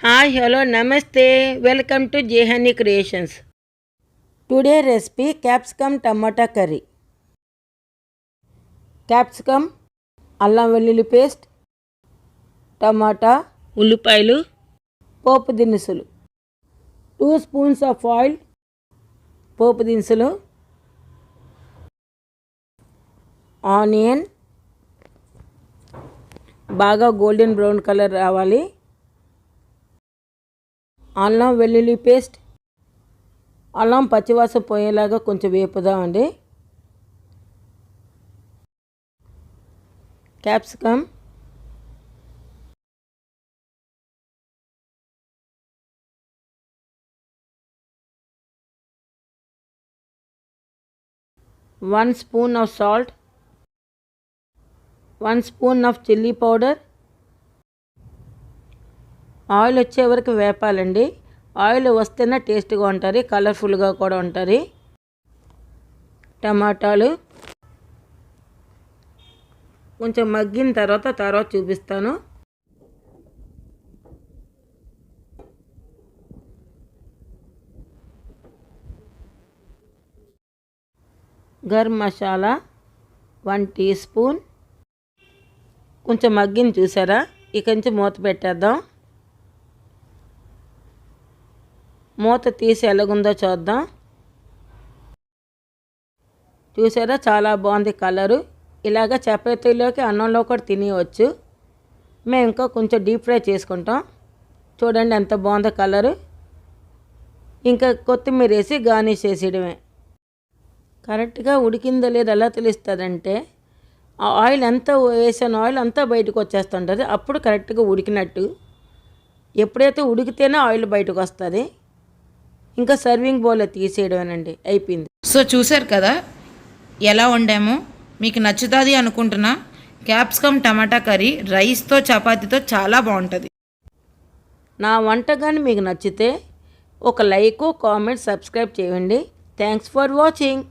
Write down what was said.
Hi, hello, namaste. Welcome to Jehani Creations. Today recipe capsicum tomato curry. Capsicum, అల్లం వెల్లుల్లి paste, టమాటా, ఉల్లిపాయలు, పోపు దినుసులు, 2 spoons of oil, పోపు దినుసులు, onion బాగా గోల్డెన్ బ్రౌన్ కలర్ రావాలి, అల్లం వెల్లుల్లి పేస్ట్, అల్లం పచ్చివాసన పోయేలాగా కొంచెం వేపుదామండి. Capsicum, one spoon of salt, 1 spoon of chilli powder. Oil వచ్చే వరకు వేపాలండి. ఆయిల్ వస్తేనే టేస్ట్గా ఉంటుంది, కలర్ఫుల్గా కూడా ఉంటుంది. టమాటాలు కొంచెం మగ్గిన తర్వాత చూపిస్తాను. Garam masala 1 teaspoon. కొంచెం మగ్గిన చూసారా, ఇక నుంచి మూత పెట్టేద్దాం. మూత తీసి ఎలాగుందో చూద్దాం. చూసారా, చాలా బాగుంది కలరు. ఇలాగ చపాతీలోకి అన్నంలో కూడా తినేయవచ్చు. మేము ఇంకా కొంచెం డీప్ ఫ్రై చేసుకుంటాం. చూడండి ఎంత బాగుందో కలరు. ఇంకా కొత్తిమీర వేసి గార్నిష్ చేసేయడమే. కరెక్ట్గా ఉడికిందో లేదో ఎలా తెలుస్తుందంటే, ఆ ఆయిల్ ఎంత వేసిన ఆయిల్ అంతా బయటకు వచ్చేస్తుంటుంది. అప్పుడు కరెక్ట్గా ఉడికినట్టు. ఎప్పుడైతే ఉడికితేనే ఆయిల్ బయటకు వస్తుంది. ఇంకా సర్వింగ్ బౌల్లో తీసేయడమేనండి, అయిపోయింది. సో చూసారు కదా ఎలా వండామో. మీకు నచ్చుతుంది అనుకుంటున్నా. క్యాప్సికమ్ టమాటా కర్రీ రైస్తో చపాతీతో చాలా బాగుంటుంది. నా వంట కానీ మీకు నచ్చితే ఒక లైక్, కామెంట్, సబ్స్క్రైబ్ చేయండి. Thanks for watching.